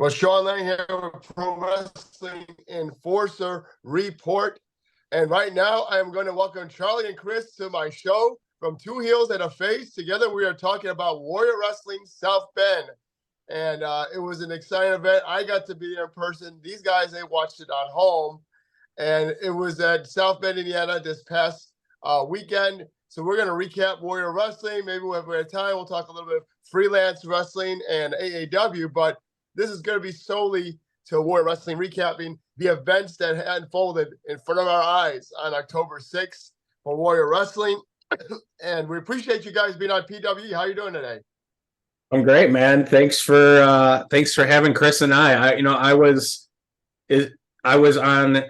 Well, Sean Lennon here with Pro Wresting Enforcer Report. And right now, I am going to welcome Charley and Cris to my show. From Two Heels and a Face, together we are talking about Warrior Wrestling South Bend. And it was an exciting event. I got to be there in person. These guys, they watched it at home. And it was at South Bend, Indiana this past weekend. So we're going to recap Warrior Wrestling. Maybe we'll have time. We'll talk a little bit of freelance wrestling and AAW. But this is going to be solely to Warrior Wrestling, recapping the events that had unfolded in front of our eyes on October 6th for Warrior Wrestling. And we appreciate you guys being on PWE. How you doing today? I'm great, man. Thanks for having Cris and I was on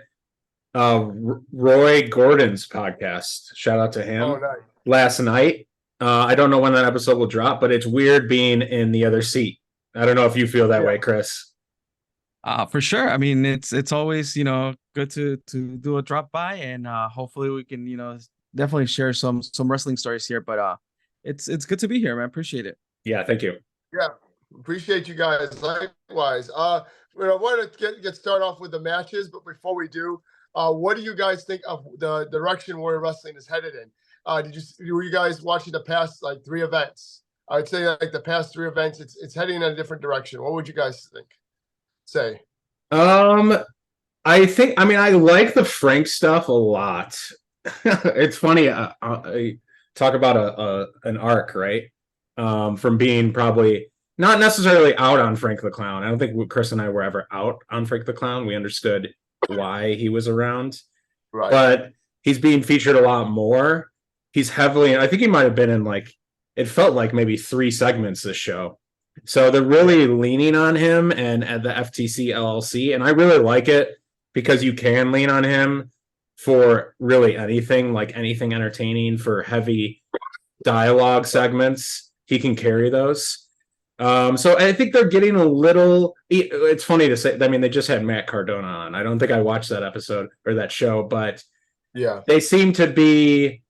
Roy Gordon's podcast. Shout out to him. Nice. Last night. I don't know when that episode will drop, but it's weird being in the other seat. I don't know if you feel that way, Cris. For sure. I mean, it's always, good to do a drop by, and hopefully we can, definitely share some wrestling stories here. But it's good to be here, man. Appreciate it. Yeah, thank you. Yeah, appreciate you guys. Likewise. I want to get started off with the matches, but before we do, what do you guys think of the direction Warrior Wrestling is headed in? Were you guys watching the past three events? I'd say the past three events, it's heading in a different direction. What would you guys say? I like the Frank stuff a lot. It's funny. I talk about an arc, right? From being probably not necessarily out on Frank the Clown. I don't think Cris and I were ever out on Frank the Clown. We understood why he was around, right? But he's being featured a lot more. He's heavily, I think he might have been in it felt like maybe 3 segments this show. So they're really leaning on him and at the FTC LLC. And I really like it because you can lean on him for really anything, like anything entertaining, for heavy dialogue segments. He can carry those. So I think they're getting a little, it's funny to say, I mean, they just had Matt Cardona on. I don't think I watched that episode or that show, but yeah, they seem to be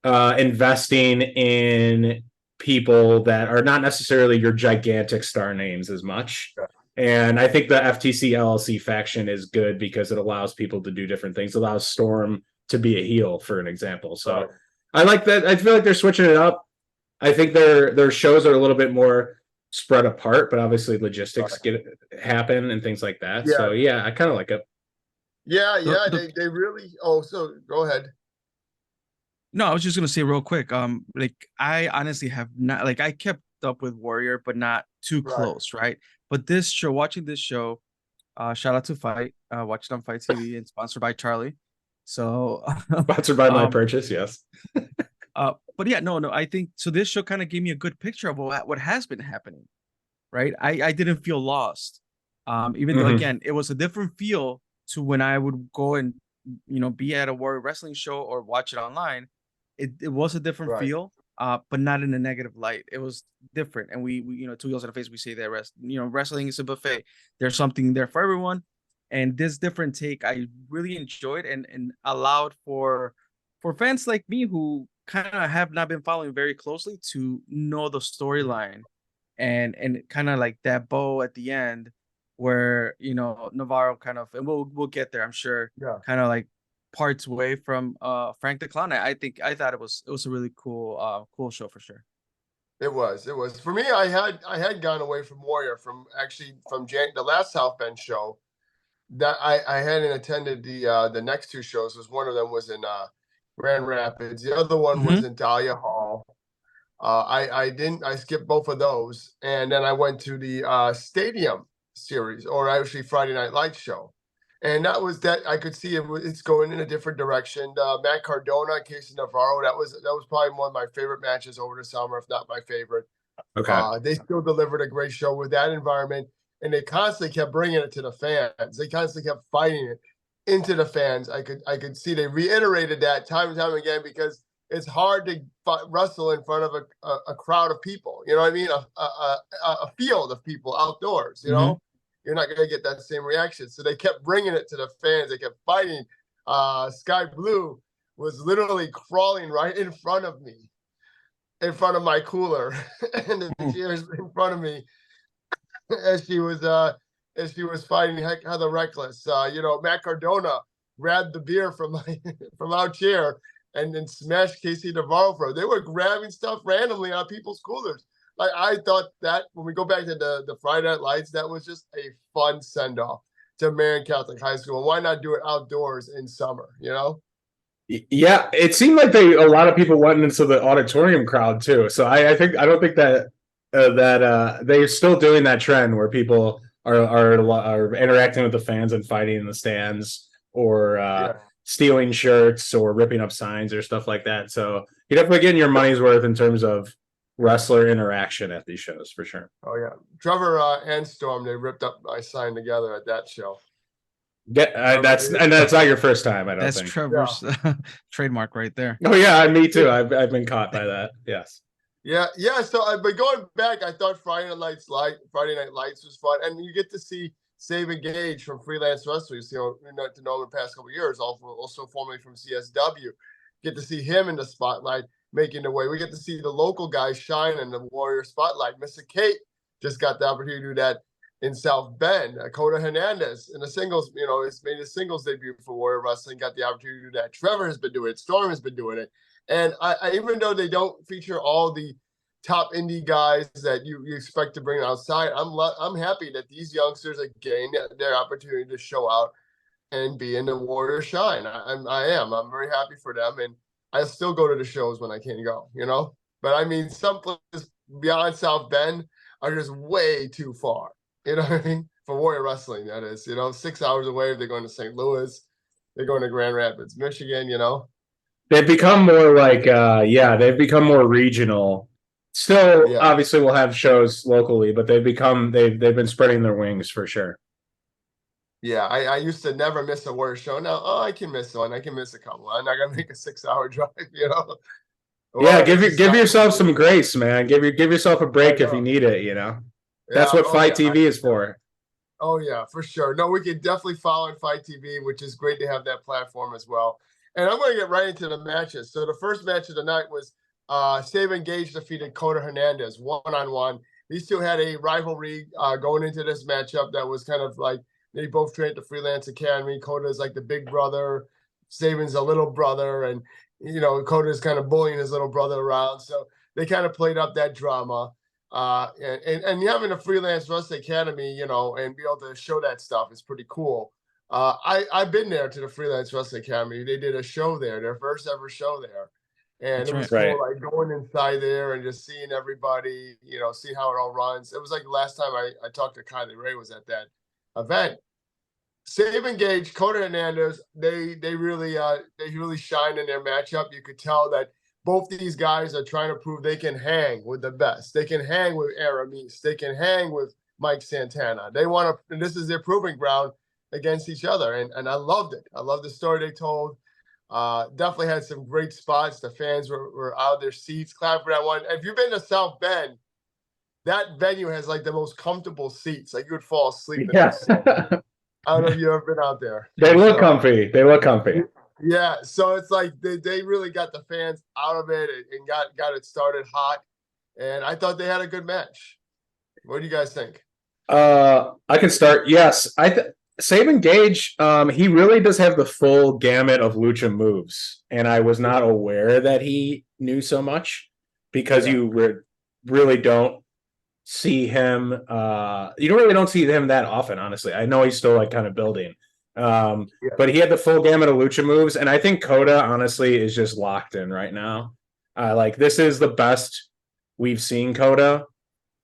investing in people that are not necessarily your gigantic star names as much. Yeah. And I think the FTC LLC faction is good because it allows people to do different things. It allows Storm to be a heel, for an example. So right. I like that. I feel like they're switching it up. I think their shows are a little bit more spread apart, but obviously logistics happen and things like that. Yeah. So yeah, I kind of like it. Yeah, they really. Oh, so go ahead. No, I was just gonna say real quick. I honestly have not, I kept up with Warrior, but not too close, right? But watching this show, shout out to Fight. Watch it on Fight TV and sponsored by Charley. So sponsored by my purchase, yes. But yeah, no, I think so. This show kind of gave me a good picture of what has been happening, right? I didn't feel lost, even though again it was a different feel to when I would go and be at a Warrior Wrestling show or watch it online. It was a different feel, but not in a negative light. It was different, and we Two Heels in a Face, we say that wrestling is a buffet. There's something there for everyone, and this different take I really enjoyed and allowed for fans like me who kind of have not been following very closely to know the storyline, and kind of like that bow at the end where Navarro kind of, and we'll get there, I'm sure, kind of parts away from Frank the Clown. I thought it was a really cool show for sure. It was for me. I had gone away from Warrior from the last South Bend show that I hadn't attended. The next 2 shows was, one of them was in Grand Rapids, the other one was in Dahlia Hall. I skipped both of those, and then I went to the Stadium series, or actually Friday Night Lights show. And that was that. I could see it's going in a different direction. Matt Cardona, Casey Navarro, that was probably one of my favorite matches over the summer, if not my favorite. Okay. They still delivered a great show with that environment, and they constantly kept bringing it to the fans. They constantly kept fighting it into the fans. I could see they reiterated that time and time again, because it's hard to wrestle in front of a crowd of people. You know what I mean? A field of people outdoors. You know. You're not going to get that same reaction. So they kept bringing it to the fans. They kept fighting. Sky Blue was literally crawling right in front of me, in front of my cooler, and the chairs in front of me, as she was as she was fighting Heather Reckless. Matt Cardona grabbed the beer from from our chair and then smashed Casey Navarro for her. They were grabbing stuff randomly on people's coolers. Like, I thought that when we go back to the Friday Night Lights, that was just a fun send off to Marion Catholic High School. And why not do it outdoors in summer? Yeah, it seemed like a lot of people went into the auditorium crowd too. So I don't think that they're still doing that trend where people are interacting with the fans and fighting in the stands, or stealing shirts or ripping up signs or stuff like that. So you're definitely getting your money's worth in terms of wrestler interaction at these shows for sure. Oh yeah, Trevor and Storm, they ripped up my sign together at that show. That's not your first time. I don't think that's Trevor's trademark right there. Oh yeah, me too. I've been caught by that. Yes. Yeah. So, but going back, I thought Friday Night Lights was fun, and you get to see Save Engage from Freelance Wrestlers. To know him the past couple of years, also formerly from CSW. Get to see him in the spotlight, making the way. We get to see the local guys shine in the Warrior spotlight. Mr. Kate just got the opportunity to do that in South Bend. Coda Hernandez in the singles, it's made his singles debut for Warrior Wrestling, got the opportunity to do that. Trevor has been doing it. Storm has been doing it. And I even though they don't feature all the top indie guys that you expect to bring outside, I'm happy that these youngsters are getting their opportunity to show out and be in the Warrior shine. I'm very happy for them, and I still go to the shows when I can go, But I mean, some places beyond South Bend are just way too far. You know what I mean? For Warrior Wrestling, that is. 6 hours away. If they're going to St. Louis, they're going to Grand Rapids, Michigan. They've become more like, they've become more regional. Still, obviously, we'll have shows locally, but they've been spreading their wings for sure. Yeah, I used to never miss a Warrior show. Now, I can miss one. I can miss a couple. I'm not gonna make a 6-hour drive. Yeah, give yourself some grace, man. Give yourself a break if you need it. That's what Fight TV is for. Oh yeah, for sure. No, we can definitely follow in Fight TV, which is great to have that platform as well. And I'm going to get right into the matches. So the first match of the night was Save Engage defeated Coda Hernandez 1-on-1. These two had a rivalry going into this matchup that was kind of like they both trained at the Freelance Academy. Coda is like the big brother, Saban's a little brother, and Coda is kind of bullying his little brother around. So they kind of played up that drama. And having a Freelance Wrestling Academy, and be able to show that stuff is pretty cool. I've been there to the Freelance Wrestling Academy. They did a show there, their first ever show there. And it was cool, like going inside there and just seeing everybody, see how it all runs. It was like the last time I talked to Kylie Ray was at that event. Save Engage, Coda Hernandez, they really shine in their matchup. You could tell that both these guys are trying to prove they can hang with the best. They can hang with Aramis. They can hang with Mike Santana. They want to, and this is their proving ground against each other. And I loved it. I love the story they told. Definitely had some great spots. The fans were out of their seats, clapping for that one. If you've been to South Bend, that venue has like the most comfortable seats. Like you would fall asleep. Yeah. I don't know if you've ever been out there. They look comfy. They look comfy. Yeah, so it's like they really got the fans out of it and got it started hot. And I thought they had a good match. What do you guys think? I can start. Yes, Save Engage, he really does have the full gamut of lucha moves, and I was not aware that he knew so much because you really don't see him. You really don't see him that often, honestly. I know he's still like kind of building, but he had the full gamut of lucha moves, and I think Coda honestly is just locked in right now. Like this is the best we've seen Coda,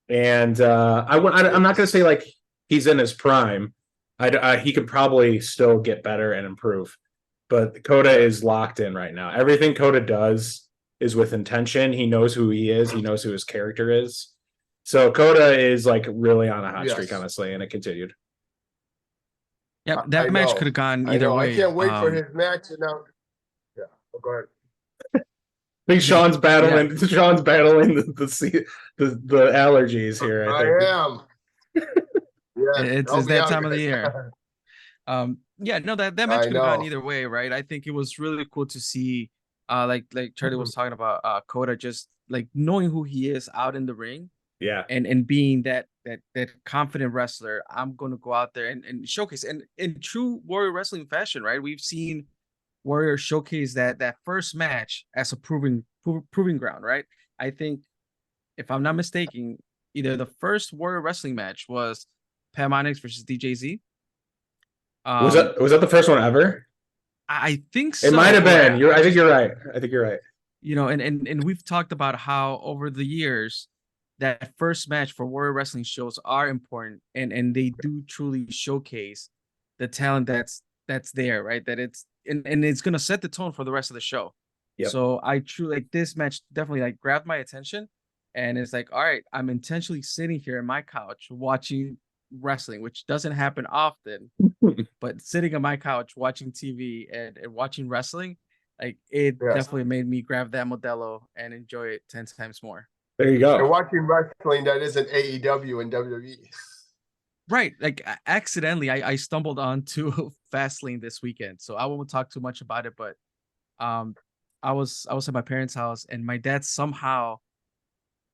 and I'm not gonna say like he's in his prime. He could probably still get better and improve, but Coda is locked in right now. Everything Coda does is with intention. He knows who he is. He knows who his character is. So Coda is like really on a hot streak, honestly, and it continued. Yeah, that match could have gone either way. I can't wait for his match. And now, go ahead. I think Sean's battling. Yeah. Sean's battling the allergies here. I am. Yeah, it's that time of the year. That match could have gone either way, right? I think it was really cool to see, like Charlie was talking about, Coda just like knowing who he is out in the ring, Yeah. and being that confident wrestler, I'm going to go out there and showcase. And in true Warrior Wrestling fashion, right? We've seen Warrior showcase that first match as a proving ground, right? I think, if I'm not mistaken, either the first Warrior Wrestling match was Pam Onyx versus DJZ. Was that the first one ever? I think so. It might have been. I think you're right. And we've talked about how over the years that first match for Warrior Wrestling shows are important, and they do truly showcase the talent that's there, right? That it's gonna set the tone for the rest of the show. Yep. So I truly like this match, definitely like grabbed my attention, and it's like, all right, I'm intentionally sitting here on my couch watching wrestling, which doesn't happen often, but sitting on my couch watching TV and watching wrestling, like it definitely made me grab that Modelo and enjoy it 10 times more. There you go. And watching wrestling that isn't AEW and WWE. Right. Like accidentally, I stumbled onto Fastlane this weekend. So I won't talk too much about it, but I was at my parents' house, and my dad somehow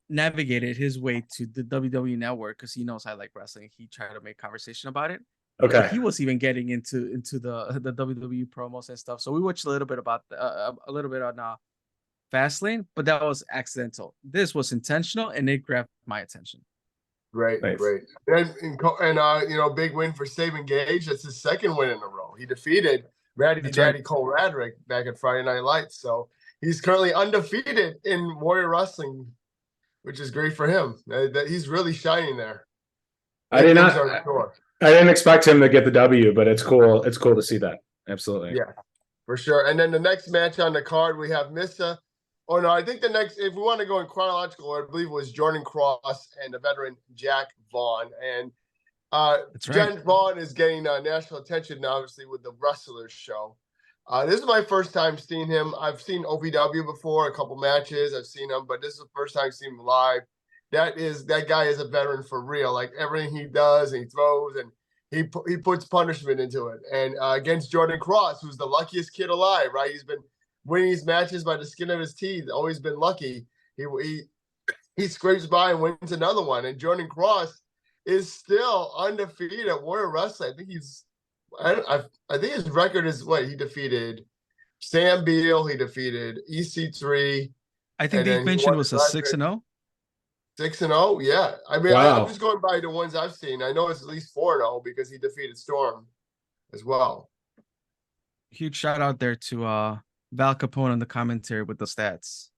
navigated his way to the WWE Network because he knows I like wrestling. He tried to make conversation about it. Okay. So he was even getting into the WWE promos and stuff. So we watched a little bit about a little bit on Fastlane, but that was accidental. This was intentional, and it grabbed my attention. Great. And big win for Saban Gage. That's his second win in a row. He defeated Daddy Cole Radrick back at Friday Night Lights. So he's currently undefeated in Warrior Wrestling, which is great for him. He's really shining there. I didn't expect him to get the W, but it's cool. It's cool to see that. Absolutely. Yeah, for sure. And then the next match on the card, we have Missa. Oh, no, I think the next, if we want to go in chronological order, I believe it was Jordan Cross and the veteran Jack Vaughn. And Jack Vaughn is getting national attention, obviously, with the Wrestlers show. This is my first time seeing him. I've seen OVW before, a couple matches. I've seen him, but this is the first time I've seen him live. That guy is a veteran for real. Like everything he does, and he throws, and he puts punishment into it. And against Jordan Cross, who's the luckiest kid alive, right? He's been winning these matches by the skin of his teeth. Always been lucky. He scrapes by and wins another one. And Jordan Cross is still undefeated at Warrior Wrestling. I think his record is what he defeated Sam Beal. He defeated EC3. I think they mentioned was a 6-0. 6-0, yeah. I mean, wow. I'm just going by the ones I've seen. I know it's at least 4-0 because he defeated Storm as well. Huge shout out there to Val Capone on the commentary with the stats.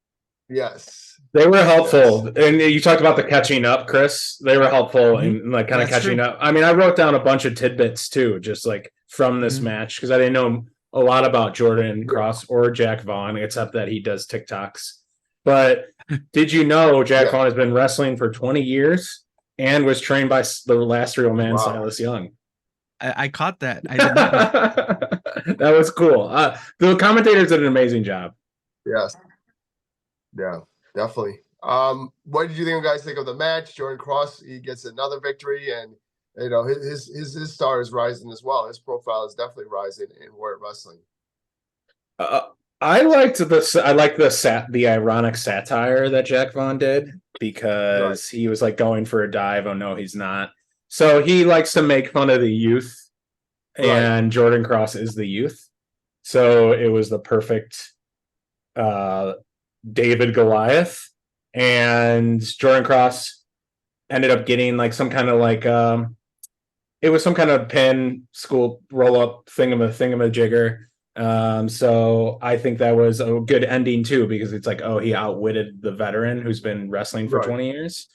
Yes, they were helpful. Yes. And you talked about the catching up, Chris. They were helpful in like kind of catching up. I mean, I wrote down a bunch of tidbits too, just like from this match, because I didn't know a lot about Jordan Cross or Jack Vaughn, except that he does TikToks. But did you know Jack Vaughn has been wrestling for 20 years and was trained by the last real man, Silas Young? I caught that. I did not. That was cool. The commentators did an amazing job. Yes. Yeah, definitely. What did you guys think of the match? Jordan Cross, he gets another victory, and his star is rising as well. His profile is definitely rising in Warrior Wrestling. I liked the ironic satire that Jack Vaughn did, because he was like going for a dive. Oh no, he's not. So he likes to make fun of the youth, and Jordan Cross is the youth. So it was the perfect David Goliath, and Jordan Cross ended up getting like some kind of like it was some kind of pin school roll up thingamajigger. So I think that was a good ending too, because it's like, oh, he outwitted the veteran who's been wrestling for 20 years.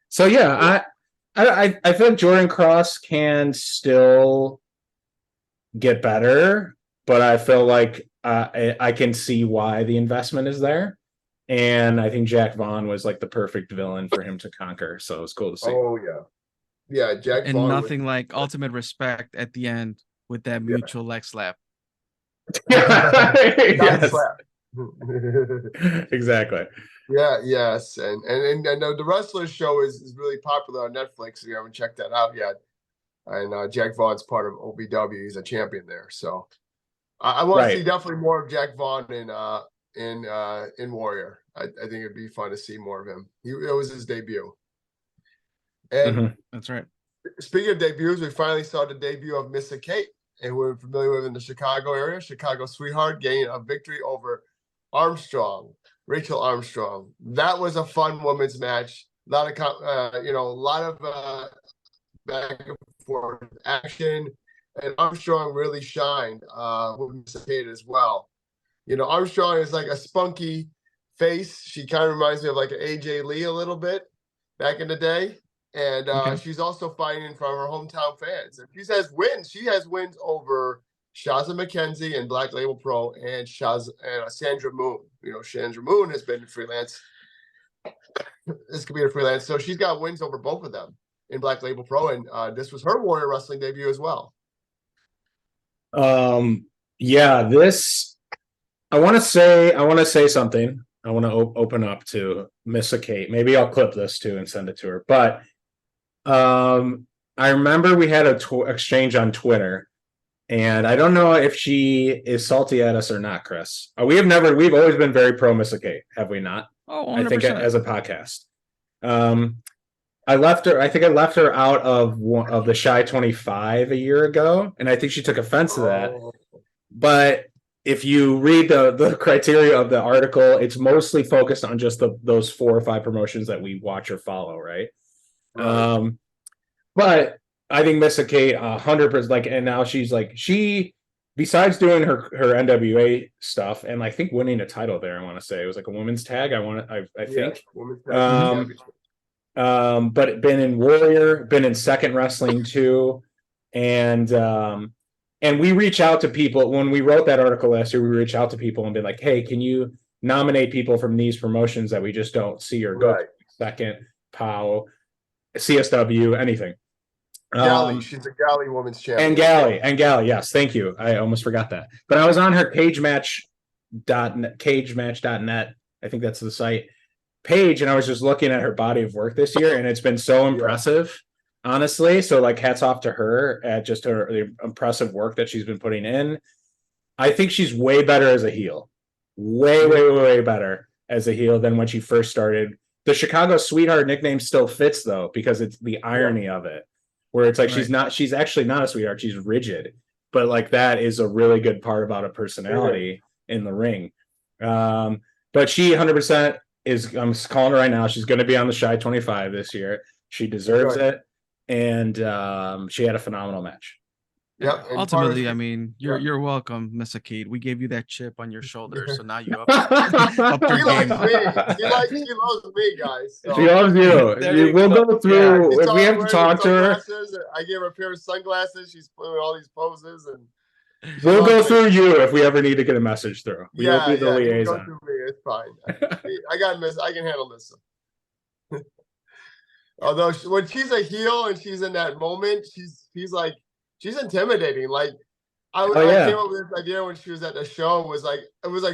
So yeah, I think Jordan Cross can still get better, but I feel like I can see why the investment is there. And I think Jack Vaughn was like the perfect villain for him to conquer. So it was cool to see. Oh yeah. Yeah, Jack and Vaughn nothing like ultimate respect at the end with that mutual leg slap. Yes. Exactly. Yeah, yes. And the Wrestlers show is really popular on Netflix. If you haven't checked that out yet. And Jack Vaughn's part of OVW. He's a champion there. So I want to see definitely more of Jack Vaughn in Warrior. I think it'd be fun to see more of him. It was his debut. And That's right. speaking of debuts, we finally saw the debut of Missa Kate, and we're familiar with in the Chicago area. Chicago Sweetheart getting a victory over Rachel Armstrong. That was a fun women's match. A lot of back and forth action, and Armstrong really shined with Missa Kate as well. Armstrong is like a spunky face. She kind of reminds me of like an AJ Lee a little bit back in the day. And she's also fighting in front of her hometown fans. And she has wins. She has wins over Shazza McKenzie and Black Label Pro and Sandra Moon. Sandra Moon has been freelance. This could be a freelance. So she's got wins over both of them in Black Label Pro. And this was her Warrior Wrestling debut as well. This I want to say something. I want to open up to Missa Kate. Maybe I'll clip this too and send it to her. But I remember we had a exchange on Twitter, and I don't know if she is salty at us or not, Cris. We've always been very pro Missa Kate, have we not? Oh, 100%. I think as a podcast. I think I left her out of the Shy 25 a year ago, and I think she took offense to that. But if you read the criteria of the article, it's mostly focused on just those 4 or 5 promotions that we watch or follow, right? But I think Missa Kate 100%, and now she besides doing her NWA stuff and I think winning a title there, I want to say it was like a women's tag. I think. But been in Warrior, been in Second Wrestling too, and we reach out to people. When we wrote that article last year, we reach out to people and be like, hey, can you nominate people from these promotions that we just don't see or go to? Second, POW, CSW, anything. Galley, she's a Galley women's champion. And Galley, yes, thank you. I almost forgot that. But I was on her cagematch.net, I think that's the site, page, and I was just looking at her body of work this year, and it's been so impressive. Honestly, so hats off to her at just the impressive work that she's been putting in. I think she's way better as a heel. Way better as a heel than when she first started. The Chicago Sweetheart nickname still fits though, because it's the irony of it, where it's like she's actually not a sweetheart, she's rigid. But that is a really good part about a personality in the ring. But she 100% is, I'm calling her right now, she's going to be on the Shy 25 this year. She deserves it. And she had a phenomenal match. Yeah. Ultimately, I mean, you're welcome, Missa Kate. We gave you that chip on your shoulder, so now you up your game. She loves me, guys. So. She loves you. We'll go through. If we have to talk to her, I gave her a pair of sunglasses. She's putting all these poses, and we'll go through you if we ever need to get a message through. We'll be the liaison. Go through me. It's fine. I can handle this. Although when she's a heel and she's in that moment, she's intimidating. I came up with this idea when she was at the show. It was like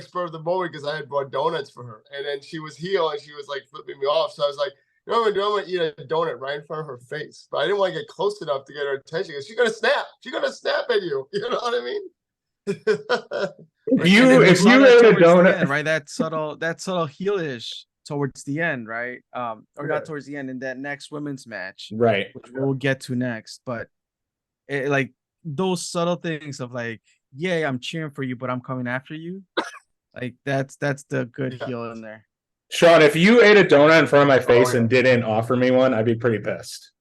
spur of the moment because I had brought donuts for her, and then she was heel and she was flipping me off. So I was like, I'm gonna eat a donut right in front of her face, but I didn't want to get close enough to get her attention because she's gonna snap. She's gonna snap at you. You know what I mean? if you ate a donut, end, right? That subtle heelish towards the end, right? Not towards the end in that next women's match, right? Which we'll get to next, but those subtle things of I'm cheering for you, but I'm coming after you. That's the good heel in there. Sean, if you ate a donut in front of my face and didn't offer me one, I'd be pretty pissed.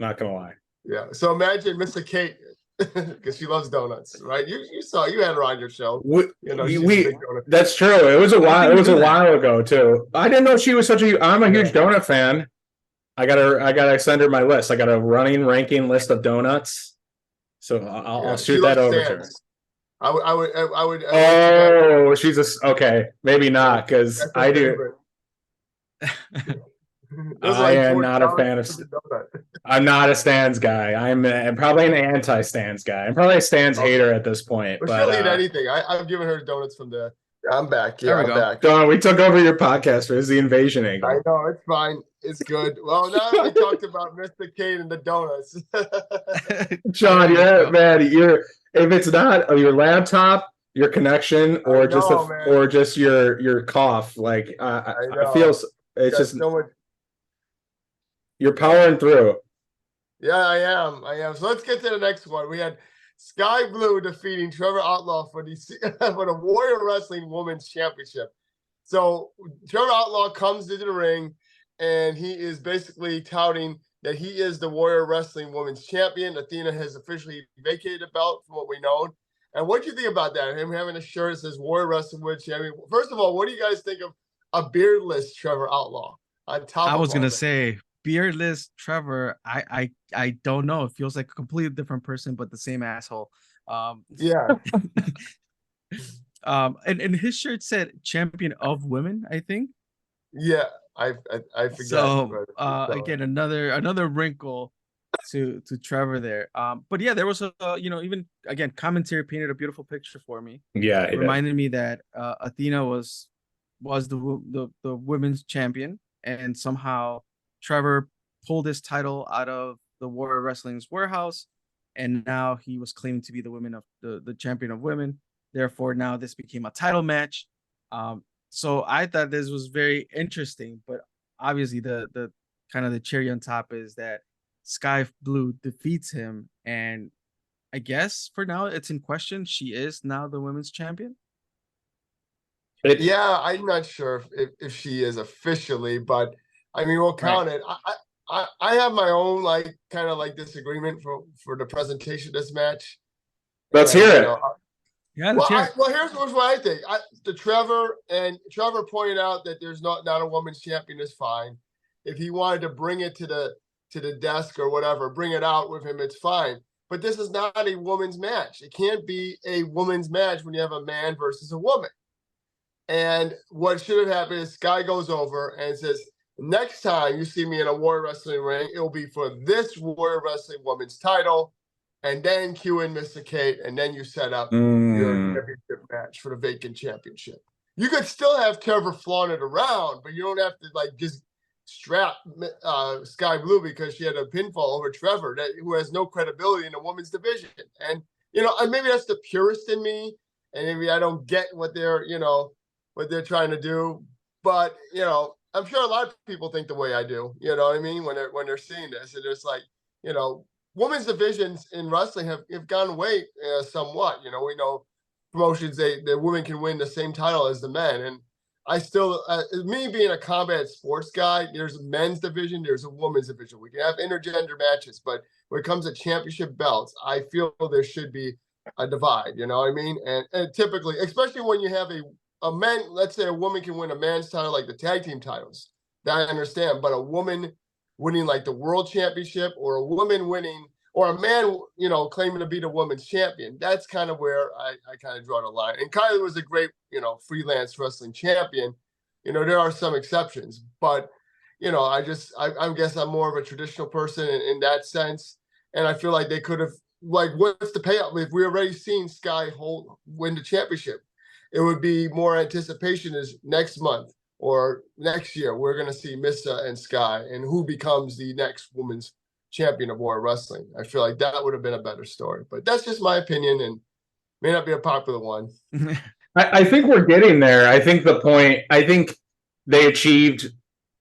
Not gonna lie. Yeah. So imagine Missa Kate, because she loves donuts, right? You had her on your show. That's true. It was a while. It was a while ago too. I didn't know she was I'm a huge donut fan. I gotta send her my list. I got a ranking list of donuts. So I'll shoot that over to her. I would. Oh, she's okay. Maybe not, because I do. I am not a fan of. I'm not a Stans guy. I'm probably an anti-Stans guy. I'm probably a Stans hater at this point. But she'll eat anything. I've given her donuts from the. I'm back. Yeah, I'm back. Don, we took over your podcast. It's the invasion angle. I know, it's fine. It's good. Well, now we talked about Mr. Kate and the donuts. John, man, if it's not your laptop, your connection, or just your cough, I feel it's just so much. You're powering through. Yeah, I am. So let's get to the next one. We had Sky Blue defeating Trevor Outlaw for the for the Warrior Wrestling Women's Championship. So Trevor Outlaw comes into the ring, and he is basically touting that he is the Warrior Wrestling Women's Champion. Athena has officially vacated the belt, from what we know. And what do you think about that? Him having a shirt that says Warrior Wrestling Women's Champion. First of all, what do you guys think of a beardless Trevor Outlaw on top? I was gonna say beardless Trevor. I don't know. It feels like a completely different person, but the same asshole. Yeah. And his shirt said champion of women, I think. Yeah, I forget. So again, another wrinkle to Trevor there. But yeah, there was a even again commentary painted a beautiful picture for me. Yeah, it reminded me that Athena was the women's champion, and somehow Trevor pulled his title out of the Warrior Wrestling's warehouse, and now he was claiming to be the champion of women. Therefore, now this became a title match. So I thought this was very interesting, but obviously the kind of the cherry on top is that Sky Blue defeats him, and I guess for now it's in question. She is now the women's champion. Yeah, I'm not sure if she is officially, but I mean we'll count it. I have my own kind of disagreement for the presentation of this match. Let's hear it. Yeah, here's what I think. Trevor pointed out that there's not a women's champion is fine. If he wanted to bring it to the desk or whatever, bring it out with him, it's fine. But this is not a women's match. It can't be a women's match when you have a man versus a woman. And what should have happened is Sky goes over and says, next time you see me in a Warrior Wrestling ring, it will be for this Warrior Wrestling Women's title. And then cue in Mr. Kate, and then you set up your championship match for the vacant championship. You could still have Trevor flaunt it around, but you don't have to just strap Sky Blue because she had a pinfall over Trevor who has no credibility in the women's division. And maybe that's the purist in me, and maybe I don't get what they're trying to do. But I'm sure a lot of people think the way I do. You know what I mean? When they're seeing this, and it's women's divisions in wrestling have gone away somewhat. We know promotions, the women can win the same title as the men. And I still, me being a combat sports guy, there's a men's division, there's a women's division. We can have intergender matches, but when it comes to championship belts, I feel there should be a divide, you know what I mean? And typically, especially when you have a man, let's say a woman can win a man's title like the tag team titles, that I understand, but a woman winning the world championship, or a woman winning, or a man, claiming to be the women's champion. That's kind of where I kind of draw the line. And Kylie was a great, freelance wrestling champion. There are some exceptions, but, I guess I'm more of a traditional person in that sense. And I feel like they could have, what's the payoff? If we already seen Sky win the championship, it would be more anticipation is next month. Or next year, we're going to see Missa and Sky, and who becomes the next women's champion of Warrior Wrestling. I feel like that would have been a better story. But that's just my opinion, and may not be a popular one. I think we're getting there. I think they achieved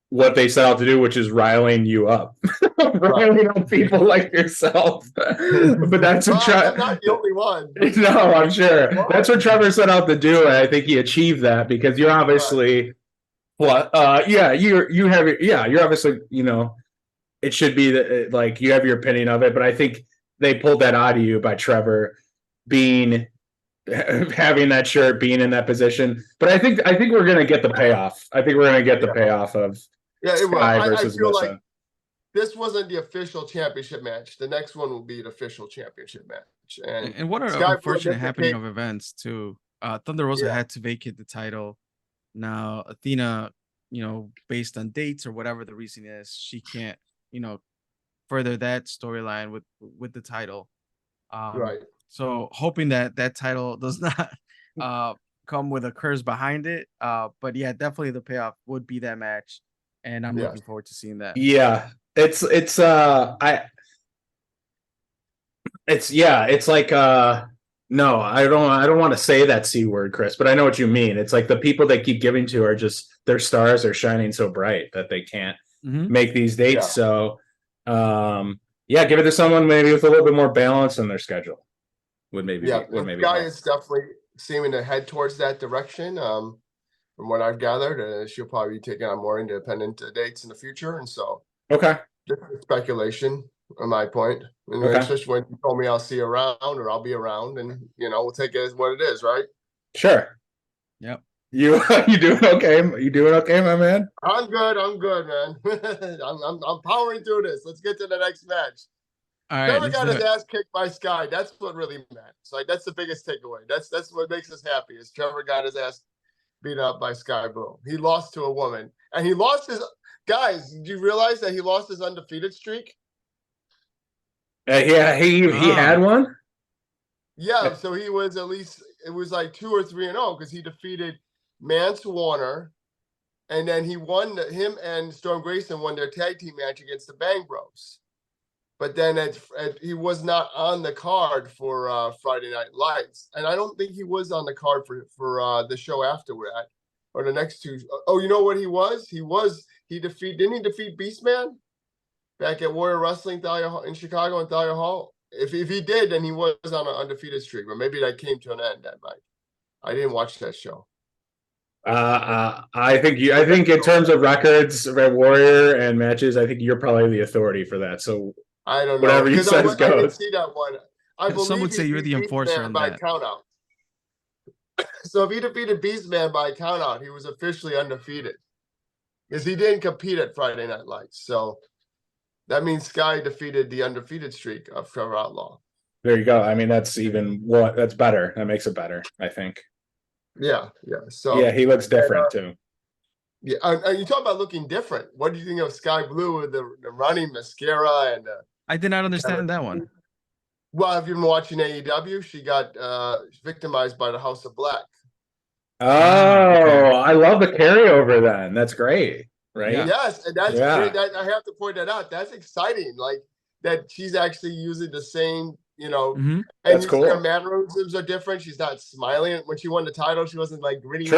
what they set out to do, which is riling you up. Riling up people like yourself. But that's what I'm not the only one. No, I'm sure. That's what Trevor set out to do, and I think he achieved that because you're obviously... Well, you're obviously, it should be that you have your opinion of it, but I think they pulled that out of you by Trevor having that shirt, being in that position. But I think we're gonna get the payoff. I think we're gonna get the payoff of Sky versus I feel Missa. like this wasn't the official championship match. The next one will be the official championship match. And what an unfortunate happening of events too. Thunder Rosa had to vacate the title. Now Athena, based on dates or whatever the reason is, she can't, further that storyline with the title. Right. So hoping that title does not come with a curse behind it. But yeah, definitely the payoff would be that match, and I'm looking forward to seeing that. Yeah, it's no, I don't want to say that C word, Chris, but I know what you mean. It's like the people they keep giving to are just, their stars are shining so bright that they can't make these dates. Yeah. So, give it to someone maybe with a little bit more balance in their schedule. This guy is definitely seeming to head towards that direction. From what I've gathered, she'll probably be taking on more independent dates in the future, and so just speculation on my point. And especially when you told me I'll see you around or I'll be around, and we'll take it as what it is, right? Sure. Yep. You doing okay? You doing okay, my man? I'm good, man. I'm powering through this. Let's get to the next match. All right. Trevor got his ass kicked by Sky. That's what really matters. Like, that's the biggest takeaway. That's what makes us happy. Is Trevor got his ass beat up by Sky Blue. He lost to a woman, and he lost his guys. Did you realize that he lost his undefeated streak? He had one. Yeah, so he was at least it was like 2 or 3-0 because he defeated Mance Warner, and then he won. Him and Storm Grayson won their tag team match against the Bang Bros. But then he was not on the card for Friday Night Lights, and I don't think he was on the card for the show after that or the next two. Oh, you know what he was? Didn't he defeat Beastman back at Warrior Wrestling in Chicago in Thalia Hall? If he did, then he was on an undefeated streak, but maybe that came to an end that night. I didn't watch that show. I think in terms of records, Red Warrior and matches, I think you're probably the authority for that. So. I don't know. Whatever you said goes. I didn't see that one. I believe some would say you're the enforcer in by that. Count out. So if he defeated Beastman by count out, he was officially undefeated because he didn't compete at Friday Night Lights. So that means Sky defeated the undefeated streak of Trevor Outlaw. There you go. I mean, that's better. That makes it better, I think. Yeah. So yeah, he looks different too. Yeah, you talk about looking different. What do you think of Sky Blue with the running mascara and? I did not understand that one. Well, have you been watching AEW? She got victimized by the House of Black. Oh, okay. I love the carryover then. That's great, right? Yeah. Yes, and that's great. I have to point that out. That's exciting. Like that she's actually using the same, and that's cool. Her mannerisms are different. She's not smiling. When she won the title, she wasn't like gritty.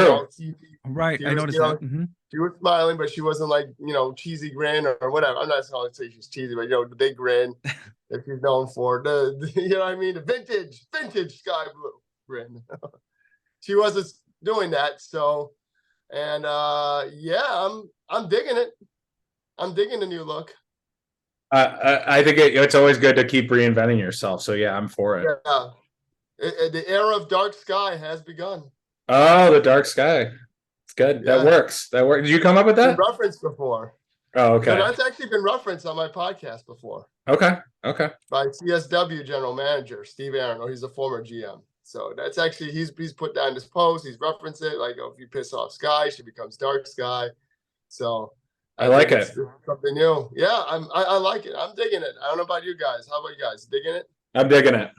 Right, I noticed that. She was smiling, but she wasn't like, cheesy grin or whatever. I'm not going to say she's cheesy, but, the big grin that she's known for. You know what I mean? The vintage Sky Blue grin. She wasn't doing that. So, and I'm digging it. I'm digging the new look. I think it's always good to keep reinventing yourself. So, yeah, I'm for it. Yeah. The era of Dark Sky has begun. Oh, the Dark Sky. It's good. Yeah. That works. Did you come up with that? It's been referenced before. Oh, okay. So that's actually been referenced on my podcast before. Okay. By CSW general manager Steve Aaron, he's a former GM. So that's actually he's put down this post. He's referenced it like, if you piss off Sky, she becomes Dark Sky. So I like it. Something new. Yeah, I like it. I'm digging it. I don't know about you guys. How about you guys? Digging it? I'm digging it.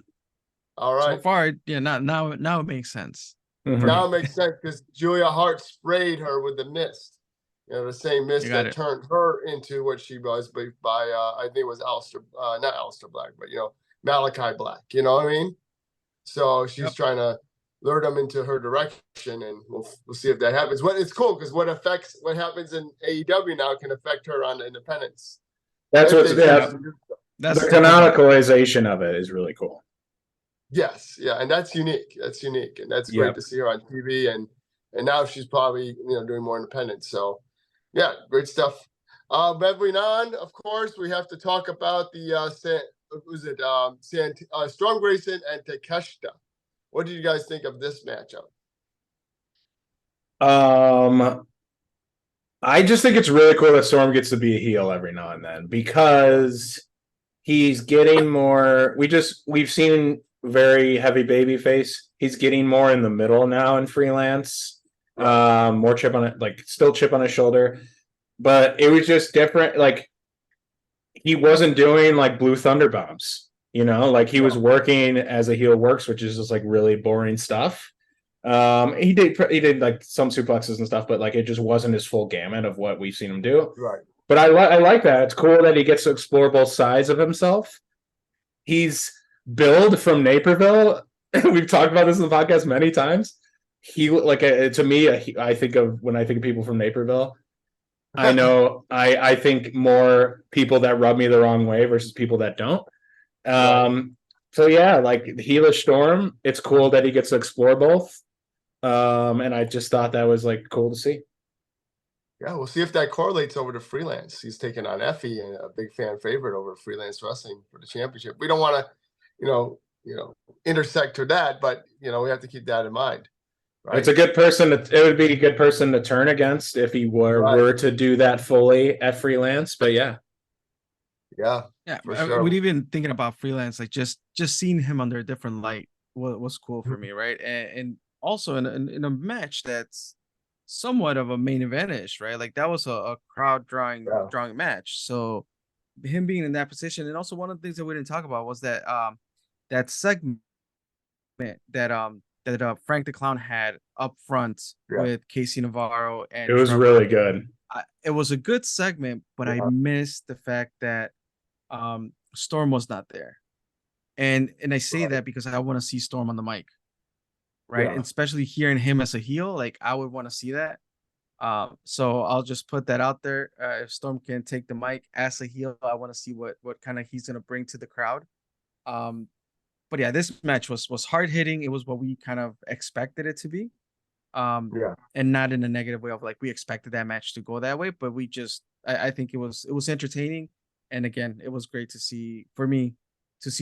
All right. So far, yeah. Now it makes sense. Mm-hmm. Now it makes sense because Julia Hart sprayed her with the mist. The same mist that turned her into what she was by I think it was not Aleister Black, but Malachi Black. You know what I mean? So she's trying to lure them into her direction, and we'll see if that happens. It's cool because what happens in AEW now can affect her on the independents. That's the canonicalization of it is really cool. Yes, yeah, and that's unique. And that's great to see her on TV, and now she's probably doing more independent. So, yeah, great stuff. Moving on, of course, we have to talk about the Storm Grayson and Takeshita. What did you guys think of this matchup? I just think it's really cool that Storm gets to be a heel every now and then because he's getting more. We've seen very heavy baby face. He's getting more in the middle now in freelance. More chip on it, like still chip on his shoulder, but it was just different. Like he wasn't doing like Blue Thunder bombs, like he was working as a heel works, which is just like really boring stuff. He did like some suplexes and stuff, but like it just wasn't his full gamut of what we've seen him do. Right. But I like that. It's cool that he gets to explore both sides of himself. He's billed from Naperville. We've talked about this in the podcast many times. He to me, I think of when I think of people from Naperville, I know I think more people that rub me the wrong way versus people that don't. So yeah, like Heelish Storm, it's cool that he gets to explore both. And I just thought that was like cool to see. Yeah, we'll see if that correlates over to freelance. He's taking on Effie and a big fan favorite over freelance wrestling for the championship. We don't want to, intersect to that, but we have to keep that in mind. Right? It's a good person. It would be a good person to turn against if he were to do that fully at freelance. But yeah. For sure. We're even thinking about freelance, like just seeing him under a different light was cool for me, right? And also in a match that's somewhat of a main event-ish, right? Like that was a crowd drawing match. So him being in that position, and also one of the things that we didn't talk about was that that segment that Frank the Clown had up front with Casey Navarro, and it was really good. It was a good segment, but I missed the fact that Storm was not there, and I say that because I want to see Storm on the mic, right? And especially hearing him as a heel, like I would want to see that. So I'll just put that out there. If Storm can take the mic as a heel, I want to see what kind of he's gonna bring to the crowd. But yeah, this match was hard hitting. It was what we kind of expected it to be. And not in a negative way of like we expected that match to go that way, but we just I think it was entertaining. And again, it was great to see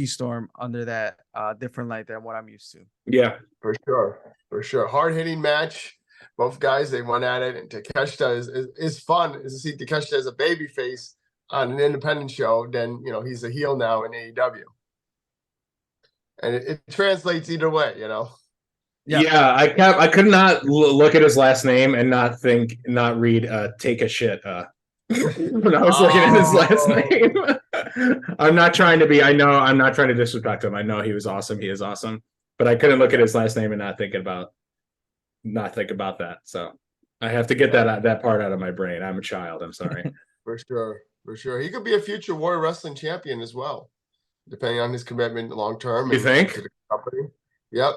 Storm under that different light than what I'm used to. Yeah, for sure. Hard hitting match. Both guys, they went at it, and Takeshita is fun to see Takeshita as a baby face on an independent show. Then he's a heel now in AEW, and it translates either way. Yeah, I could not look at his last name and not read take a shit. When I was looking at his last name. I'm not trying to disrespect him. I know he was awesome. He is awesome. But I couldn't look at his last name and not think about that. So I have to get that part out of my brain. I'm a child. I'm sorry. For sure. He could be a future Warrior Wrestling champion as well, depending on his commitment long term. You think? To the company. Yep.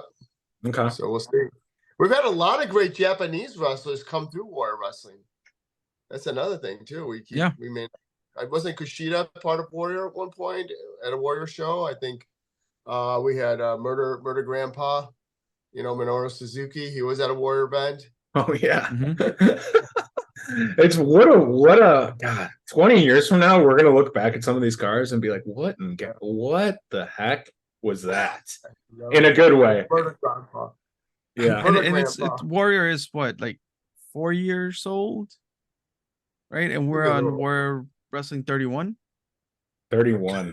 Okay. So we'll see. We've had a lot of great Japanese wrestlers come through Warrior Wrestling. That's another thing too. I wasn't Kushida part of Warrior at one point at a Warrior show. I think we had Murder Grandpa, Minoru Suzuki. He was at a Warrior event. Oh yeah. It's what a God. 20 years from now, we're gonna look back at some of these cars and be like, what the heck was that? In a good way. Murder Grandpa. Yeah. And it's Warrior is what, like 4 years old? Right, and we're Wrestling 31. 31.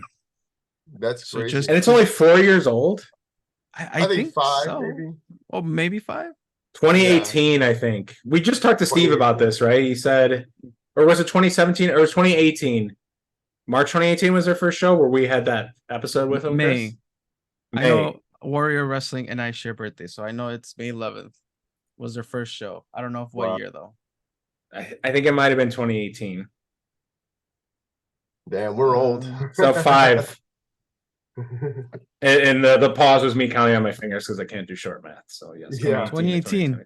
That's crazy. And it's only 4 years old. I think 5, so. maybe. Oh, maybe 5. 2018, I think. We just talked to Steve about this, right? He said, or was it 2017 or was 2018? March 2018 was their first show where we had that episode with him. May. I know Warrior Wrestling and I share birthday, so I know it's May 11th was their first show. I don't know what year though. I think it might have been 2018. Damn, we're old. So 5. and the pause was me counting on my fingers because I can't do short math. So yes, 2018.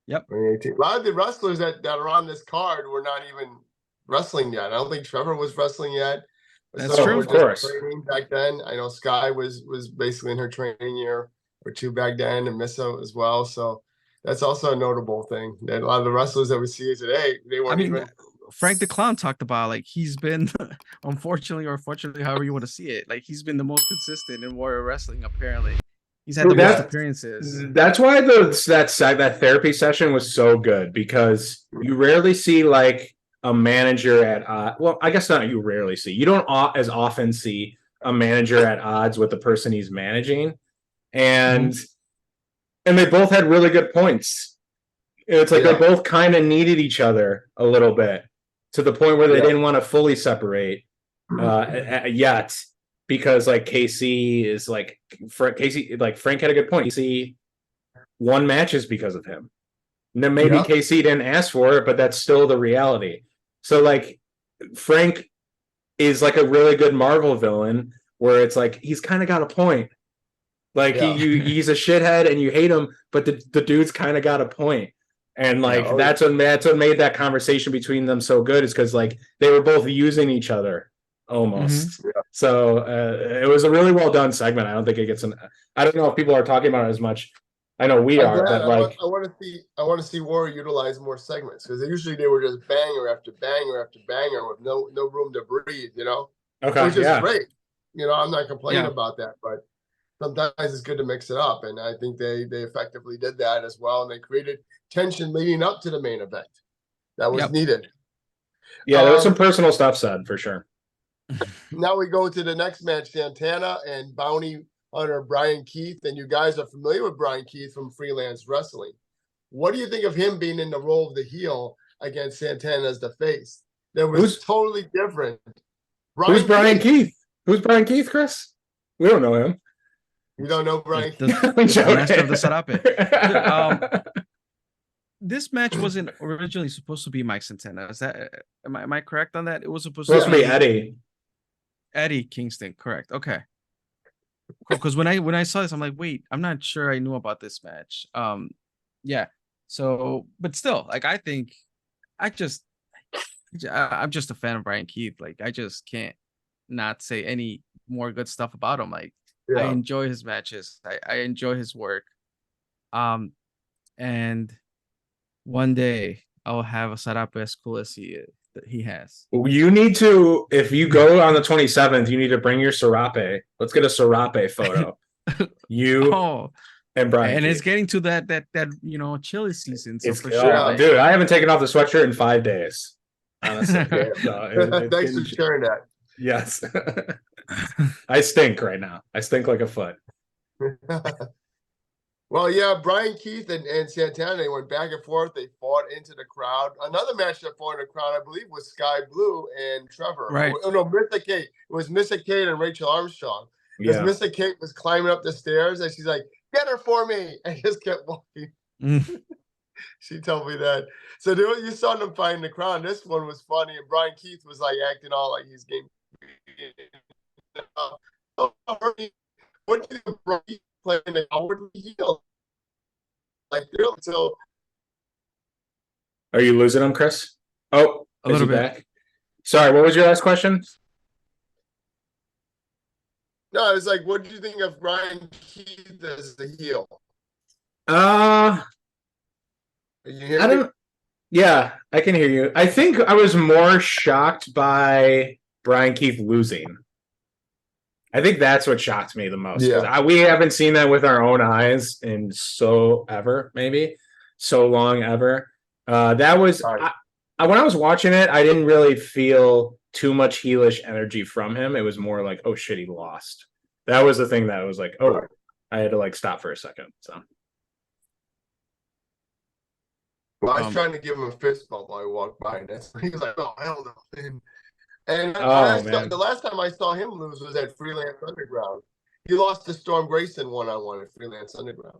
Yep. 2018. A lot of the wrestlers that are on this card were not even wrestling yet. I don't think Trevor was wrestling yet. That's true, of course. Back then, I know Sky was basically in her training year or 2 back then, and Missa as well. So that's also a notable thing that a lot of the wrestlers that we see today, they weren't even. Frank the Clown talked about like he's been, unfortunately or fortunately, however you want to see it, like he's been the most consistent in Warrior Wrestling. Apparently, he's had the most appearances. That's why that therapy session was so good, because you rarely see like a manager at well, I guess not. You rarely see. You don't as often see a manager at odds with the person he's managing, and they both had really good points. It's like they both kind of needed each other a little bit, to the point where they didn't want to fully separate yet, because like KC is like Frank had a good point. KC won matches because of him. And then maybe KC didn't ask for it, but that's still the reality. So like Frank is like a really good Marvel villain, where it's like he's kind of got a point. Like he's a shithead and you hate him, but the dude's kind of got a point. And like that's what made that conversation between them so good, is because like they were both using each other almost. Yeah. So it was a really well done segment. I don't think it gets I don't know if people are talking about it as much. I know we are, but like I want to see Warrior utilize more segments, because usually they were just banger after banger after banger with no room to breathe, you know. Okay, which is great. You know, I'm not complaining about that, but sometimes it's good to mix it up, and I think they effectively did that as well, and they created tension leading up to the main event that was needed. Yeah, there was some personal stuff said for sure. Now we go to the next match, Santana and Bounty Hunter Brian Keith, and you guys are familiar with Brian Keith from Freelance Wrestling. What do you think of him being in the role of the heel against Santana as the face? That was totally different. Who's Brian Keith? Who's Brian Keith, Chris? We don't know him. You don't know Brian Keith? The master of the Sarape. This match wasn't originally supposed to be Mike Santana. Is that am I correct on that? It was supposed to be Eddie Kingston, correct. Okay. Because when I saw this, I'm like, wait, I'm not sure I knew about this match. Yeah. So, but still, like, I think I'm just a fan of Brian Keith. Like, I just can't not say any more good stuff about him. Like, I enjoy his matches. I enjoy his work. And one day I'll have a Sarape as cool as he has. You need to, if you go on the 27th, you need to bring your Sarape. Let's get a Sarape photo. You and Brian. And Keith. it's getting to that chili season. So for sure, dude, I haven't taken off the sweatshirt in 5 days. Honestly, thanks for sharing that. Yes, I stink right now. I stink like a foot. Well, yeah, Brian Keith and Santana, they went back and forth. They fought into the crowd. Another match that fought in the crowd, I believe, was Sky Blue and Trevor. Right. Oh, no, Missa Kate. It was Missa Kate and Rachel Armstrong. Because Missa Kate was climbing up the stairs, and she's like, "Get her for me," and just kept walking. She told me that. So you saw them fight in the crowd. This one was funny, and Brian Keith was like acting all like he's getting. What do you think? Playing the outwardly heel, like so. Are you losing him, Chris? Oh, a little bit. Back? Sorry, what was your last question? No, it's like, what do you think of Brian Keith as the heel? I don't. Yeah, I can hear you. I think I was more shocked by Brian Keith losing. I think that's what shocked me the most. Yeah. We haven't seen that with our own eyes in so long ever. That was when I was watching it, I didn't really feel too much heelish energy from him. It was more like, oh shit, he lost. That was the thing that was like, oh, I had to like stop for a second. So. Well, I was trying to give him a fist bump while I walked by, and he was like, "Oh, hell no!" And the last time I saw him lose was at Freelance Underground. He lost to Storm Grayson 1-on-1 at Freelance Underground.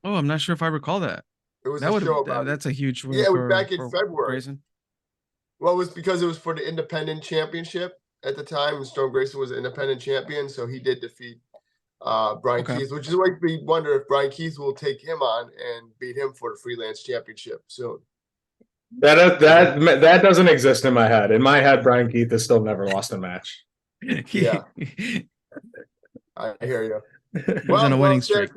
Oh, I'm not sure if I recall that. It was a show about that's a huge win. Yeah, it was back in February. Grayson. Well, it was because it was for the independent championship at the time, and Storm Grayson was an independent champion, so he did defeat Brian Keith, which is why we wonder if Brian Keith will take him on and beat him for the Freelance Championship soon. That doesn't exist in my head. In my head, Brian Keith has still never lost a match. Yeah, I hear you. He's on a winning streak.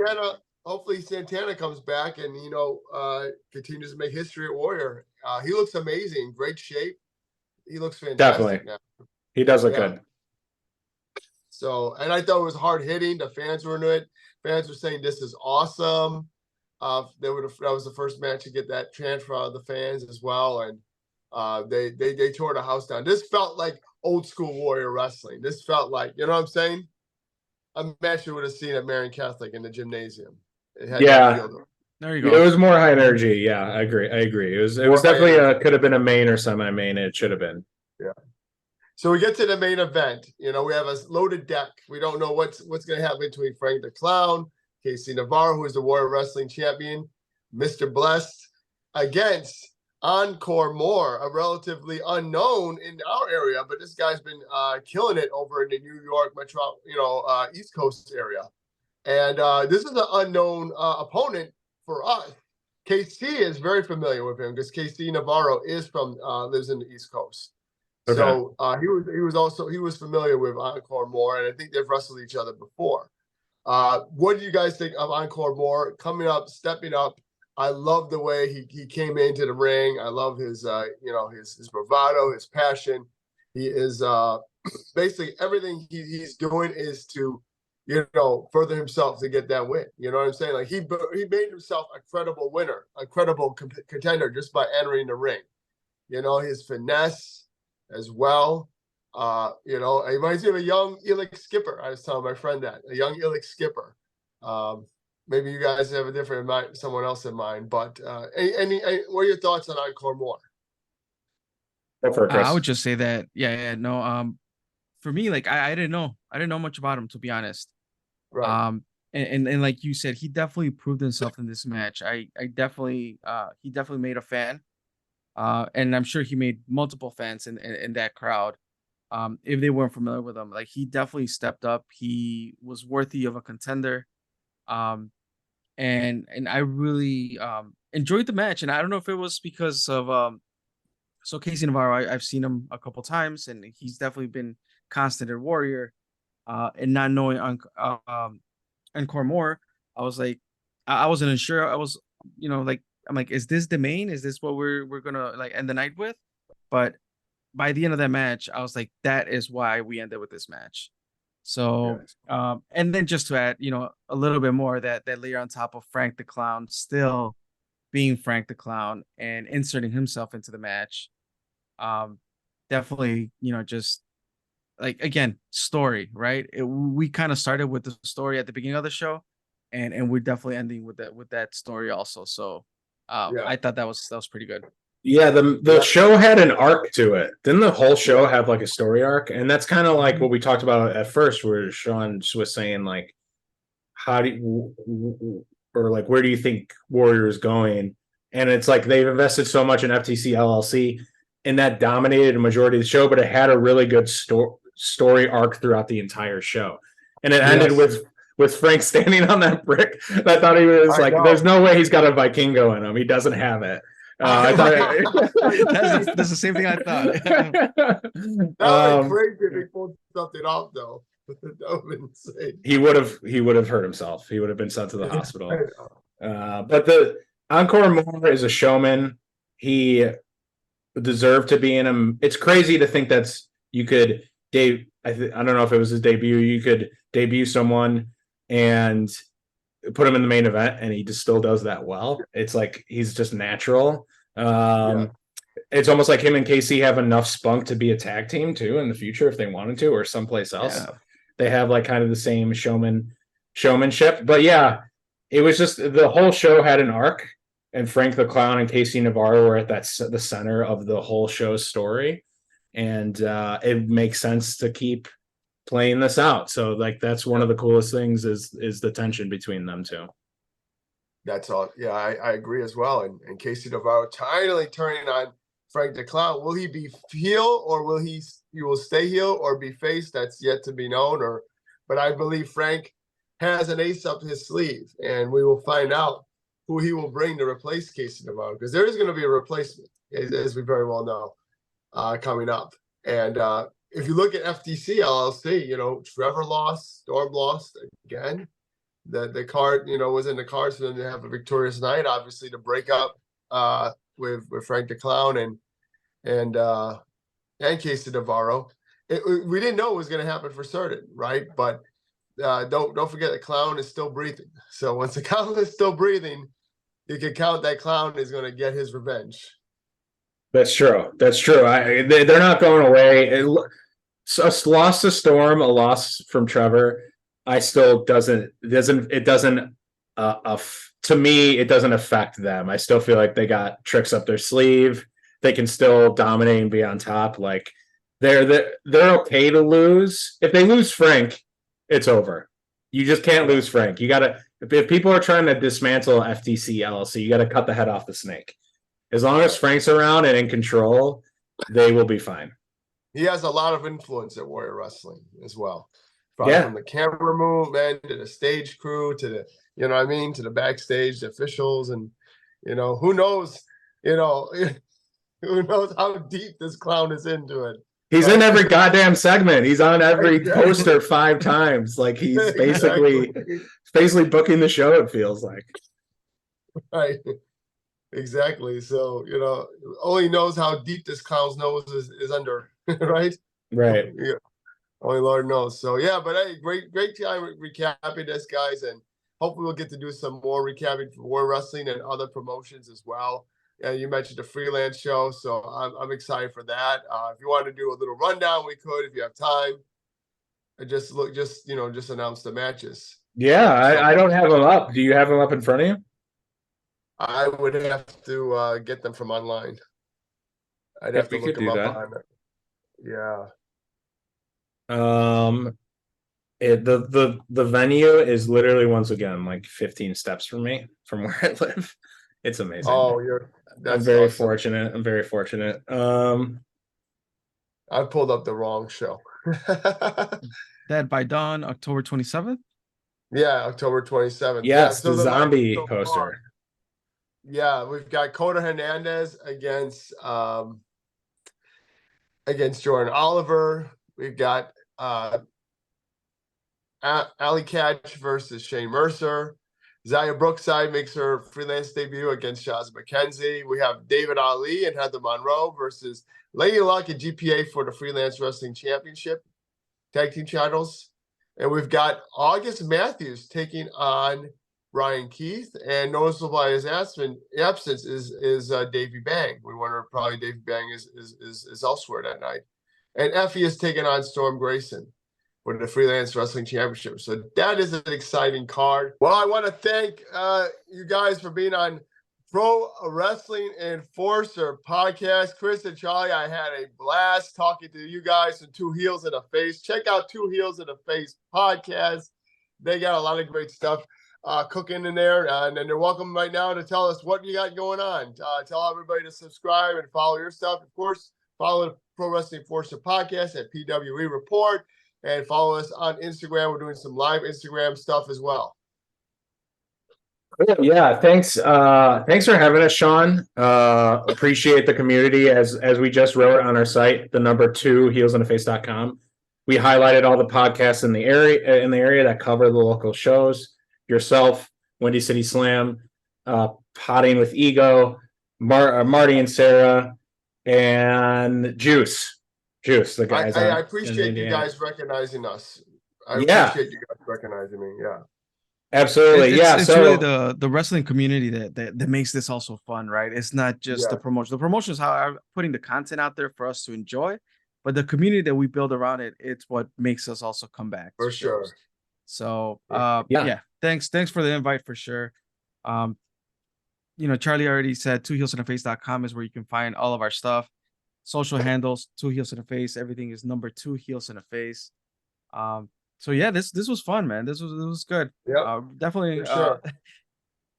Hopefully Santana comes back and continues to make history at Warrior. He looks amazing, great shape. He looks fantastic. Definitely, now. He does look good. So, and I thought it was hard hitting. The fans were into it. Fans were saying this is awesome. That was the first match to get that transfer out of the fans as well, and they tore the house down. This felt like old school Warrior wrestling. This felt like, you know what I'm saying? A match you would have seen at Marion Catholic in the gymnasium. It had there you go. It was more high energy. Yeah, I agree. It was definitely could have been a main or semi-main. It should have been. Yeah. So we get to the main event. We have a loaded deck. We don't know what's going to happen between Frank the Clown, Casey Navarro, who is the Warrior Wrestling Champion, Mr. Blessed, against Encore Moore, a relatively unknown in our area, but this guy's been killing it over in the New York metro, East Coast area. And this is an unknown opponent for us. KC is very familiar with him because KC Navarro is from lives in the East Coast. Okay. So he was familiar with Encore Moore, and I think they've wrestled each other before. What do you guys think of Encore Moore coming up, stepping up? I love the way he came into the ring. I love his his bravado, his passion. He is basically everything he's doing is to further himself to get that win. You know what I'm saying? Like he made himself a credible winner, a credible contender just by entering the ring. His finesse as well. He reminds me of a young Elix Skipper. I was telling my friend that a young Elix Skipper. Maybe you guys have a different mind, someone else in mind. But what are your thoughts on Encore Moore? I would just say that, for me, like I didn't know much about him, to be honest. Right. And like you said, he definitely proved himself in this match. He definitely made a fan. And I'm sure he made multiple fans in that crowd. If they weren't familiar with him, like he definitely stepped up. He was worthy of a contender. And I really enjoyed the match. And I don't know if it was because of so Casey Navarro, I've seen him a couple times, and he's definitely been constant at Warrior. And not knowing Encore Moore, I was like, I wasn't sure. I was, I'm like, is this the main? Is this what we're gonna like end the night with? But by the end of that match, I was like, that is why we ended with this match. So, and then just to add, a little bit more that layer on top of Frank the Clown still being Frank the Clown and inserting himself into the match. Definitely, just like, again, story, right? We kind of started with the story at the beginning of the show, and we're definitely ending with that story also. So, I thought that was pretty good. Yeah, the show had an arc to it. Didn't the whole show have like a story arc? And that's kind of like what we talked about at first, where Sean was saying like, where do you think Warrior is going? And it's like they've invested so much in FTC LLC, and that dominated a majority of the show, but it had a really good story arc throughout the entire show. And it ended with Frank standing on that brick. I thought he was there's no way he's got a Vikingo in him. He doesn't have it. I thought that's the same thing I thought. That would be crazy if he pulled something off, though. That would be insane. He would have hurt himself. He would have been sent to the hospital. But the Encore Moore is a showman. He deserved to be in him. It's crazy to think I don't know if it was his debut. You could debut someone and put him in the main event, and he just still does that well. It's like he's just natural. It's almost like him and KC have enough spunk to be a tag team too in the future if they wanted to, or someplace else. Yeah. They have like kind of the same showmanship. But yeah, it was just the whole show had an arc, and Frank the Clown and KC Navarro were at the center of the whole show's story, and it makes sense to keep playing this out. So like that's one of the coolest things is the tension between them two. That's all. Yeah, I agree as well. And KC Navarro finally turning on Frank the Clown. Will he be heel, or will he will stay heel or be face? That's yet to be known. But I believe Frank has an ace up his sleeve, and we will find out who he will bring to replace KC Navarro, because there is going to be a replacement, as we very well know, coming up. And if you look at FTC LLC, Trevor lost, Storm lost again. The card, was in the cards for them to have a victorious night, obviously, to break up with Frank the Clown and KC Navarro. We didn't know it was going to happen for certain, right? But don't forget the Clown is still breathing. So once the Clown is still breathing, you can count that Clown is going to get his revenge. That's true. They're not going away. A loss to Storm, a loss from Trevor. To me, it doesn't affect them. I still feel like they got tricks up their sleeve. They can still dominate and be on top. Like they're okay to lose. If they lose Frank, it's over. You just can't lose Frank. You gotta, if people are trying to dismantle FTC LLC, you gotta cut the head off the snake. As long as Frank's around and in control, they will be fine. He has a lot of influence at Warrior Wrestling as well. From the camera movement to the stage crew to the, to the backstage, the officials, and Who knows? Who knows how deep this clown is into it? He's in every goddamn segment. He's on every Exactly. poster 5 times. Like he's basically booking the show, it feels like. Right. Exactly. So, only knows how deep this clown's nose is under, right? Right. Yeah. Only Lord knows. So yeah, but hey, great time recapping this, guys, and hopefully we'll get to do some more recapping for War Wrestling and other promotions as well. Yeah, you mentioned the freelance show, so I'm excited for that. If you want to do a little rundown, we could if you have time. And just announce the matches. Yeah, I don't have them up. Do you have them up in front of you? I would have to get them from online. I'd have to look them up on it. Yeah. The venue is literally, once again, like 15 steps from me, from where I live. It's amazing. Oh, I'm very fortunate. I'm very fortunate. I pulled up the wrong show. Dead by Dawn, October 27th. Yeah, October 27th. Yes, so the zombie poster. Far. Yeah, we've got Coda Hernandez against Jordan Oliver. We've got Ali Catch versus Shane Mercer. Zaya Brookside makes her freelance debut against Shaz McKenzie. We have David Ali and Heather Monroe versus Lady Luck and GPA for the Freelance Wrestling Championship tag team titles. And we've got August Matthews taking on Ryan Keith, and noticeable by his absence is Davey Bang. We wonder if probably Davey Bang is elsewhere that night. And Effie is taking on Storm Grayson for the Freelance Wrestling Championship. So that is an exciting card. Well, I want to thank you guys for being on Pro Wrestling Enforcer Podcast. Cris and Charley, I had a blast talking to you guys from Two Heels and a Face. Check out Two Heels and a Face Podcast. They got a lot of great stuff cooking in there, and they're welcome right now to tell us what you got going on. Tell everybody to subscribe and follow your stuff. Of course, follow the Pro Wrestling Enforcer Podcast at PWE Report, and follow us on Instagram. We're doing some live Instagram stuff as well. Yeah, thanks for having us, Sean. Appreciate the community. As we just wrote on our site, the number 2 heelsandaface.com. We highlighted all the podcasts in the area that cover the local shows. Yourself, Windy City Slam, Potting with Ego, Marty and Sarah, and Juice, the guys. I appreciate you guys recognizing us. I appreciate you guys recognizing me. Yeah. Absolutely. It's really the wrestling community that makes this also fun, right? It's not just the promotion. The promotion is how I'm putting the content out there for us to enjoy, but the community that we build around it, it's what makes us also come back. For sure. So thanks for the invite for sure. Charley already said twoheelsandaface.com is where you can find all of our stuff. Social handles, 2 Heels and a Face. Everything is number 2 Heels and a Face. So yeah, this was fun, man. This was good. Yeah, definitely. Sure.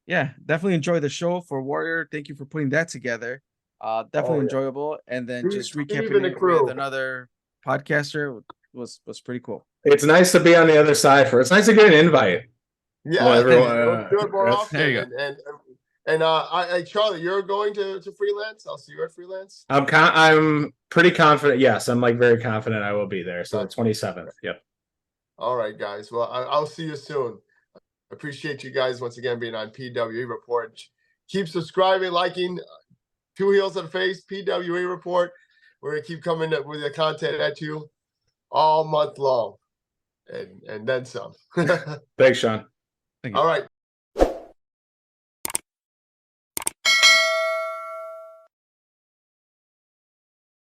Definitely enjoy the show for Warrior. Thank you for putting that together. Definitely enjoyable. And then just recapping it with another podcaster was pretty cool. It's nice to be on the other side it's nice to get an invite. Yeah, everyone. Do it more often. There you go. And Charley, you're going to freelance. I'll see you at freelance. I'm pretty confident. Yes, I'm very confident I will be there. So the 27th. Yep. All right, guys. Well, I'll see you soon. Appreciate you guys once again being on PWE Report. Keep subscribing, liking 2 Heels and a Face, PWE Report. We're going to keep coming with the content at you all month long and then some. Thanks, Sean. Thank you. All right.